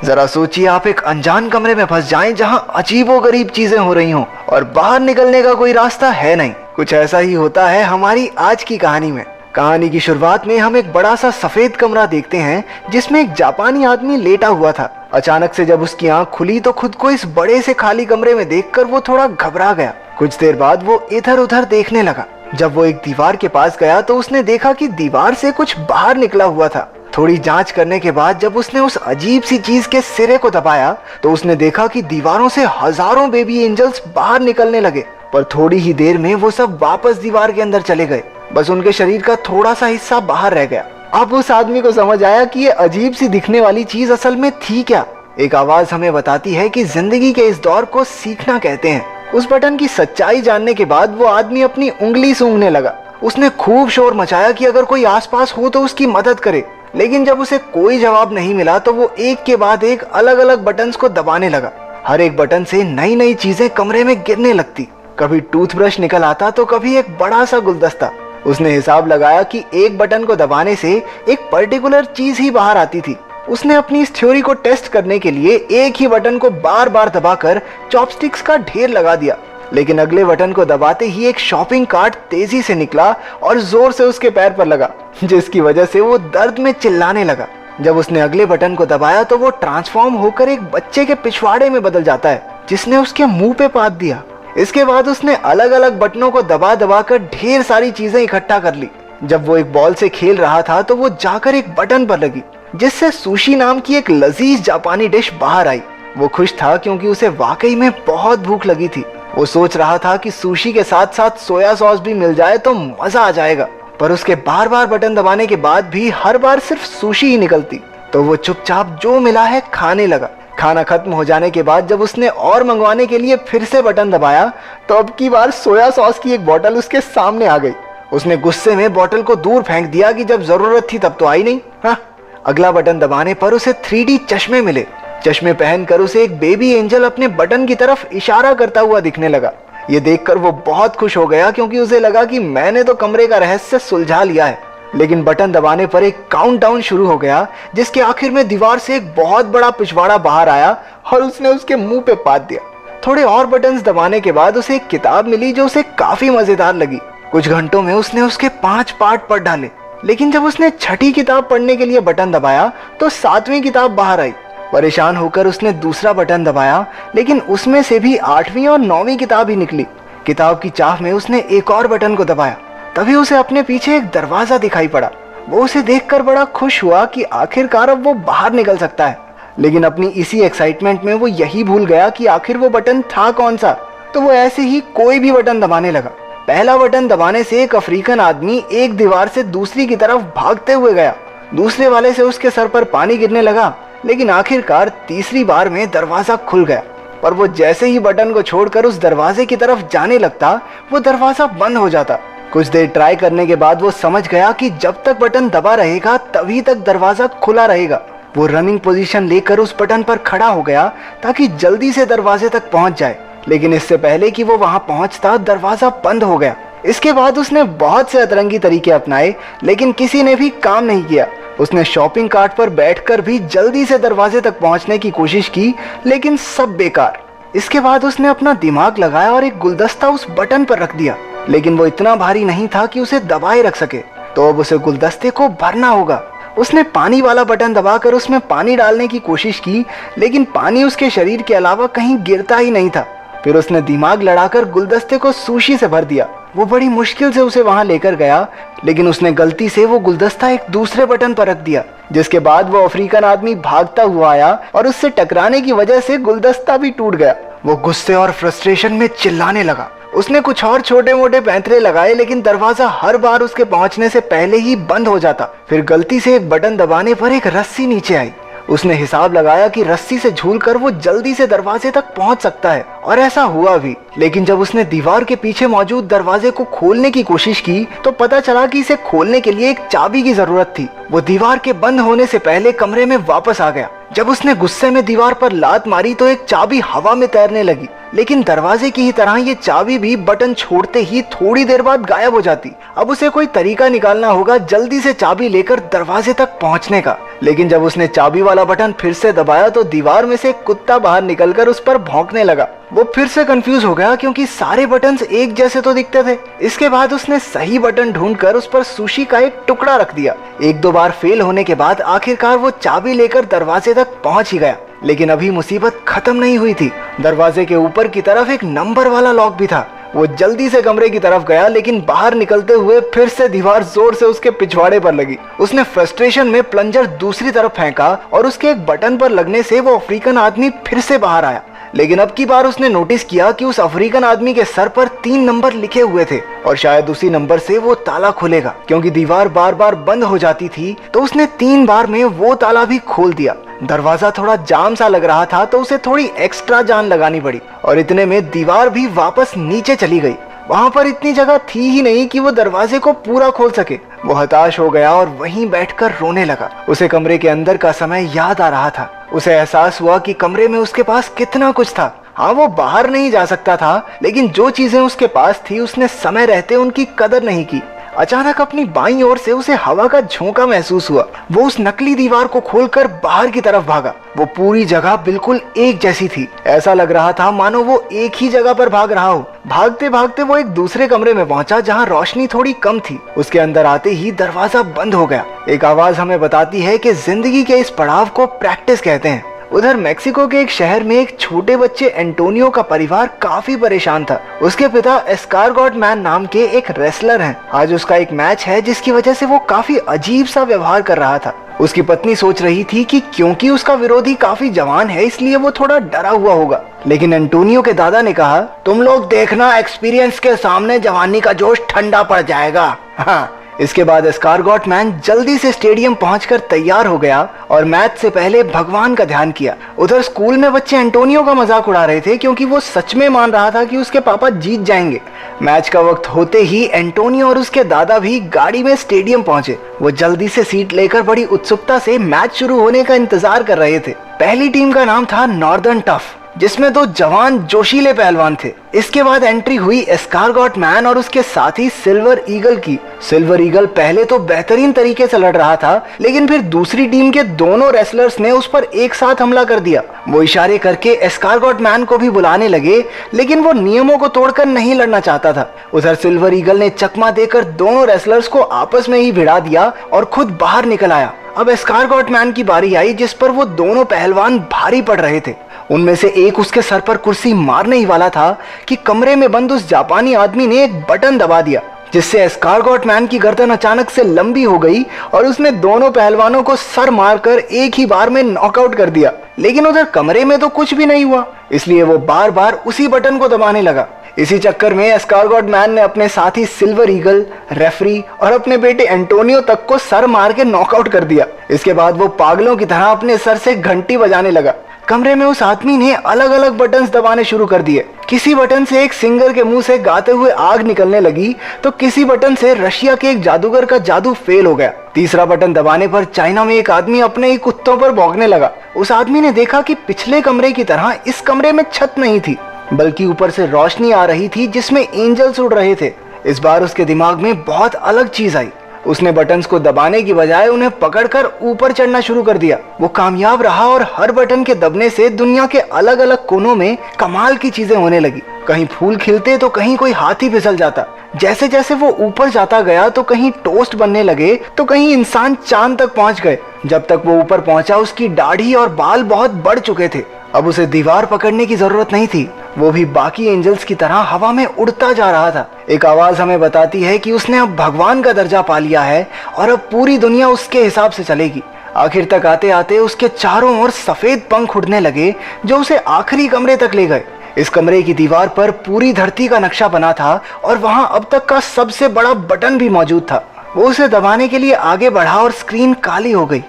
जरा सोचिए, आप एक अनजान कमरे में फंस जाएं जहां अजीबोगरीब चीजें हो रही हों और बाहर निकलने का कोई रास्ता है नहीं। कुछ ऐसा ही होता है हमारी आज की कहानी में। कहानी की शुरुआत में हम एक बड़ा सा सफेद कमरा देखते हैं जिसमें एक जापानी आदमी लेटा हुआ था। अचानक से जब उसकी आंख खुली तो खुद को इस बड़े से खाली कमरे में देखकर वो थोड़ा घबरा गया। कुछ देर बाद वो इधर उधर देखने लगा। जब वो एक दीवार के पास गया तो उसने देखा कि दीवार से कुछ बाहर निकला हुआ था। थोड़ी जांच करने के बाद जब उसने उस अजीब सी चीज के सिरे को दबाया तो उसने देखा कि दीवारों से हजारों बेबी एंजल्स बाहर निकलने लगे, पर थोड़ी ही देर में वो सब वापस दीवार के अंदर चले गए। बस उनके शरीर का थोड़ा सा हिस्सा बाहर रह गया। अब उस आदमी को समझ आया कि ये अजीब सी दिखने वाली चीज असल में थी क्या। एक आवाज हमें बताती है कि जिंदगी के इस दौर को सीखना कहते हैं। उस बटन की सच्चाई जानने के बाद वो आदमी अपनी उंगली सूंघने लगा। उसने खूब शोर मचाया कि अगर कोई आसपास हो तो उसकी मदद करे, लेकिन जब उसे कोई जवाब नहीं मिला तो वो एक के बाद एक अलग अलग बटन्स को दबाने लगा। हर एक बटन से नई नई चीजें कमरे में गिरने लगती। कभी टूथब्रश निकल आता तो कभी एक बड़ा सा गुलदस्ता। उसने हिसाब लगाया कि एक बटन को दबाने से एक पर्टिकुलर चीज ही बाहर आती थी। उसने अपनी इस थ्योरी को टेस्ट करने के लिए एक ही बटन को बार बार दबाकर चॉपस्टिक्स का ढेर लगा दिया, लेकिन अगले बटन को दबाते ही एक शॉपिंग कार्ट तेजी से निकला और जोर से उसके पैर पर लगा, जिसकी वजह से वो दर्द में चिल्लाने लगा। जब उसने अगले बटन को दबाया तो वो ट्रांसफॉर्म होकर एक बच्चे के पिछवाड़े में बदल जाता है जिसने उसके मुंह पे पात दिया। इसके बाद उसने अलग अलग बटनों को दबा दबा कर ढेर सारी चीजें इकट्ठा कर ली। जब वो एक बॉल से खेल रहा था तो वो जाकर एक बटन पर लगी जिससे सुशी नाम की एक लजीज जापानी डिश बाहर आई। वो खुश था क्योंकि उसे वाकई में बहुत भूख लगी थी। वो सोच रहा था कि सुशी के साथ साथ सोया सॉस भी मिल जाए तो मजा आ जाएगा, पर उसके बार बार बटन दबाने के बाद भी हर बार सिर्फ सुशी ही निकलती, तो वो चुपचाप जो मिला है खाने लगा। खाना खत्म हो जाने के बाद जब उसने और मंगवाने के लिए फिर से बटन दबाया तो अब की बार सोया सॉस की एक बोतल उसके सामने आ गई। उसने गुस्से में बोतल को दूर फेंक दिया कि जब जरूरत थी तब तो आई नहीं। हाँ, अगला बटन दबाने पर उसे 3D चश्मे मिले। चश्मे पहनकर उसे एक बेबी एंजल अपने बटन की तरफ इशारा करता हुआ दिखने लगा। ये देखकर वो बहुत खुश हो गया क्योंकि उसे लगा कि मैंने तो कमरे का रहस्य सुलझा लिया है। लेकिन बटन दबाने पर एक काउंटडाउन शुरू हो गया जिसके आखिर में दीवार से एक बहुत बड़ा पिछवाड़ा बाहर आया और उसने उसके मुंह पे पात दिया। थोड़े और बटन्स दबाने के बाद उसे एक किताब मिली जो उसे काफी मजेदार लगी। कुछ घंटों में उसने उसके 5 पार्ट पढ़ डाले, लेकिन जब उसने छठी किताब पढ़ने के लिए बटन दबाया तो 7वीं किताब बाहर आई। परेशान होकर उसने दूसरा बटन दबाया, लेकिन उसमें से भी 8वीं और 9वीं किताब ही निकली। किताब की चाह में उसने एक और बटन को दबाया, तभी उसे अपने पीछे एक दरवाजा दिखाई पड़ा। वो उसे देखकर बड़ा खुश हुआ कि आखिरकार अब वो बाहर निकल सकता है, लेकिन अपनी इसी एक्साइटमेंट में वो यही भूल गया कि आखिर वो बटन था कौन सा। तो वो ऐसे ही कोई भी बटन दबाने लगा। पहला बटन दबाने से एक अफ्रीकन आदमी एक दीवार से दूसरी की तरफ भागते हुए गया। दूसरे वाले से उसके सर पर पानी गिरने लगा, लेकिन आखिरकार तीसरी बार में दरवाजा खुल गया। पर वो जैसे ही बटन को छोड़कर उस दरवाजे की तरफ जाने लगता, वो दरवाजा बंद हो जाता। कुछ देर ट्राई करने के बाद वो समझ गया कि जब तक बटन दबा रहेगा तभी तक दरवाजा खुला रहेगा। वो रनिंग पोजीशन लेकर उस बटन पर खड़ा हो गया ताकि जल्दी से दरवाजे तक पहुंच जाए, लेकिन इससे पहले कि वो वहां पहुंचता दरवाजा बंद हो गया। इसके बाद उसने बहुत से अतरंगी तरीके अपनाए, लेकिन किसी ने भी काम नहीं किया। उसने शॉपिंग कार्ट पर बैठकर भी जल्दी से दरवाजे तक पहुंचने की कोशिश की, लेकिन सब बेकार। इसके बाद उसने अपना दिमाग लगाया और एक गुलदस्ता उस बटन पर रख दिया, लेकिन वो इतना भारी नहीं था कि उसे दबाए रख सके, तो अब उसे गुलदस्ते को भरना होगा। उसने पानी वाला बटन दबाकर उसमें पानी डालने की कोशिश की, लेकिन पानी उसके शरीर के अलावा कहीं गिरता ही नहीं था। फिर उसने दिमाग लड़ाकर गुलदस्ते को सुशी से भर दिया। वो बड़ी मुश्किल से उसे वहां लेकर गया, लेकिन उसने गलती से वो गुलदस्ता एक दूसरे बटन पर रख दिया, जिसके बाद वो अफ्रीकन आदमी भागता हुआ आया और उससे टकराने की वजह से गुलदस्ता भी टूट गया। वो गुस्से और फ्रस्ट्रेशन में चिल्लाने लगा। उसने कुछ और छोटे मोटे पैंतरे लगाए, लेकिन दरवाजा हर बार उसके पहुंचने से पहले ही बंद हो जाता। फिर गलती से एक बटन दबाने पर एक रस्सी नीचे आई। उसने हिसाब लगाया कि रस्सी से झूलकर वो जल्दी से दरवाजे तक पहुंच सकता है, और ऐसा हुआ भी। लेकिन जब उसने दीवार के पीछे मौजूद दरवाजे को खोलने की कोशिश की तो पता चला कि इसे खोलने के लिए एक चाबी की जरूरत थी। वो दीवार के बंद होने से पहले कमरे में वापस आ गया। जब उसने गुस्से में दीवार पर लात मारी तो एक चाबी हवा में तैरने लगी, लेकिन दरवाजे की ही तरह ये चाबी भी बटन छोड़ते ही थोड़ी देर बाद गायब हो जाती। अब उसे कोई तरीका निकालना होगा जल्दी से चाबी लेकर दरवाजे तक पहुंचने का, लेकिन जब उसने चाबी वाला बटन फिर से दबाया तो दीवार में से एक कुत्ता बाहर निकलकर उस पर भौंकने लगा। वो फिर से कंफ्यूज हो गया क्योंकि सारे बटन्स एक जैसे तो दिखते थे। इसके बाद उसने सही बटन ढूंढकर उस पर सुशी का एक टुकड़ा रख दिया। एक दो बार फेल होने के बाद आखिरकार वो चाबी लेकर दरवाजे तक पहुंच ही गया। लेकिन अभी मुसीबत खत्म नहीं हुई थी। दरवाजे के ऊपर की तरफ एक नंबर वाला लॉक भी था। वो जल्दी से कमरे की तरफ गया, लेकिन बाहर निकलते हुए फिर से दीवार जोर से उसके पिछवाड़े पर लगी। उसने फ्रस्ट्रेशन में प्लंजर दूसरी तरफ फेंका और उसके एक बटन पर लगने से वो अफ्रीकन आदमी फिर से बाहर आया। लेकिन अब की बार उसने नोटिस किया कि उस अफ्रीकन आदमी के सर पर 3 नंबर लिखे हुए थे और शायद उसी नंबर से वो ताला खुलेगा। क्योंकि दीवार बार बार बंद हो जाती थी तो उसने 3 बार में वो ताला भी खोल दिया। दरवाजा थोड़ा जाम सा लग रहा था तो उसे थोड़ी एक्स्ट्रा जान लगानी पड़ी और इतने में दीवार भी वापस नीचे चली गई। वहां पर इतनी जगह थी ही नहीं कि वो दरवाजे को पूरा खोल सके। वो हताश हो गया और वहीं बैठकर रोने लगा। उसे कमरे के अंदर का समय याद आ रहा था। उसे एहसास हुआ कि कमरे में उसके पास कितना कुछ था। हाँ, वो बाहर नहीं जा सकता था, लेकिन जो चीजें उसके पास थी उसने समय रहते उनकी कदर नहीं की। अचानक अपनी बाईं ओर से उसे हवा का झोंका महसूस हुआ। वो उस नकली दीवार को खोलकर बाहर की तरफ भागा। वो पूरी जगह बिल्कुल एक जैसी थी। ऐसा लग रहा था मानो वो एक ही जगह पर भाग रहा हो। भागते भागते वो एक दूसरे कमरे में पहुंचा जहां रोशनी थोड़ी कम थी। उसके अंदर आते ही दरवाजा बंद हो गया। एक आवाज हमें बताती है कि जिंदगी के इस पड़ाव को प्रैक्टिस कहते हैं। उधर मेक्सिको के एक शहर में एक छोटे बच्चे एंटोनियो का परिवार काफी परेशान था। उसके पिता एस्कारगॉट मैन नाम के एक रेसलर हैं। आज उसका एक मैच है जिसकी वजह से वो काफी अजीब सा व्यवहार कर रहा था। उसकी पत्नी सोच रही थी कि क्योंकि उसका विरोधी काफी जवान है इसलिए वो थोड़ा डरा हुआ होगा। लेकिन एंटोनियो के दादा ने कहा, तुम लोग देखना, एक्सपीरियंस के सामने जवानी का जोश ठंडा पड़ जाएगा। हाँ। इसके बाद एस्कारगॉट मैन जल्दी से स्टेडियम पहुंचकर तैयार हो गया और मैच से पहले भगवान का ध्यान किया। उधर स्कूल में बच्चे एंटोनियो का मजाक उड़ा रहे थे क्योंकि वो सच में मान रहा था कि उसके पापा जीत जाएंगे। मैच का वक्त होते ही एंटोनियो और उसके दादा भी गाड़ी में स्टेडियम पहुंचे। वो जल्दी से सीट लेकर बड़ी उत्सुकता से मैच शुरू होने का इंतजार कर रहे थे। पहली टीम का नाम था नॉर्दर्न टफ, जिसमें 2 जवान जोशीले पहलवान थे। इसके बाद एंट्री हुई एस्कारगॉट मैन और उसके साथी सिल्वर ईगल की। सिल्वर ईगल पहले तो बेहतरीन तरीके से लड़ रहा था, लेकिन फिर दूसरी टीम के दोनों रेसलर्स ने उस पर एक साथ हमला कर दिया। वो इशारे करके एस्कारगॉट मैन को भी बुलाने लगे, लेकिन वो नियमों को तोड़कर नहीं लड़ना चाहता था। उधर सिल्वर ईगल ने चकमा देकर दोनों रेसलर्स को आपस में ही भिड़ा दिया और खुद बाहर निकल आया। अब एस्कारगॉट मैन की बारी आई, जिस पर वो दोनों पहलवान भारी पड़ रहे थे। उनमें से एक उसके सर पर कुर्सी मारने ही वाला था कि कमरे में बंद उस जापानी आदमी ने एक बटन दबा दिया, जिससे एस्कारगॉट मैन की गर्दन अचानक से लंबी हो गई और उसने दोनों पहलवानों को सर मारकर एक ही बार में नॉकआउट कर दिया। लेकिन उधर कमरे में तो कुछ भी नहीं हुआ, इसलिए वो बार बार उसी बटन को दबाने लगा। इसी चक्कर में एस्कारगॉट मैन ने अपने साथी सिल्वर ईगल, रेफरी और अपने बेटे एंटोनियो तक को सर मार के नॉकआउट कर दिया। इसके बाद वो पागलों की तरह अपने सर से घंटी बजाने लगा। कमरे में उस आदमी ने अलग अलग बटन्स दबाने शुरू कर दिए। किसी बटन से एक सिंगर के मुंह से गाते हुए आग निकलने लगी तो किसी बटन से रशिया के एक जादूगर का जादू फेल हो गया। तीसरा बटन दबाने पर चाइना में एक आदमी अपने ही कुत्तों पर भौंकने लगा। उस आदमी ने देखा कि पिछले कमरे की तरह इस कमरे में छत नहीं थी, बल्कि ऊपर से रोशनी आ रही थी जिसमें एंजल्स उड़ रहे थे। इस बार उसके दिमाग में बहुत अलग चीज आई। उसने बटन्स को दबाने की बजाय उन्हें पकड़कर ऊपर चढ़ना शुरू कर दिया। वो कामयाब रहा और हर बटन के दबने से दुनिया के अलग अलग कोनों में कमाल की चीजें होने लगी। कहीं फूल खिलते तो कहीं कोई हाथी फिसल जाता। जैसे जैसे वो ऊपर जाता गया तो कहीं टोस्ट बनने लगे तो कहीं इंसान चांद तक पहुंच गए। जब तक वो ऊपर पहुंचा उसकी दाढ़ी और बाल बहुत बढ़ चुके थे। अब उसे दीवार पकड़ने की जरूरत नहीं थी, वो भी बाकी एंजल्स की तरह हवा में उड़ता जा रहा था। एक आवाज हमें बताती है कि उसने अब भगवान का दर्जा पा लिया है और अब पूरी दुनिया उसके हिसाब से चलेगी। आखिर तक आते आते उसके चारों ओर सफेद पंख उड़ने लगे जो उसे आखिरी कमरे तक ले गए। इस कमरे की दीवार पर पूरी धरती का नक्शा बना था और वहां अब तक का सबसे बड़ा बटन भी मौजूद था। वो उसे दबाने के लिए आगे बढ़ा और स्क्रीन काली हो गई।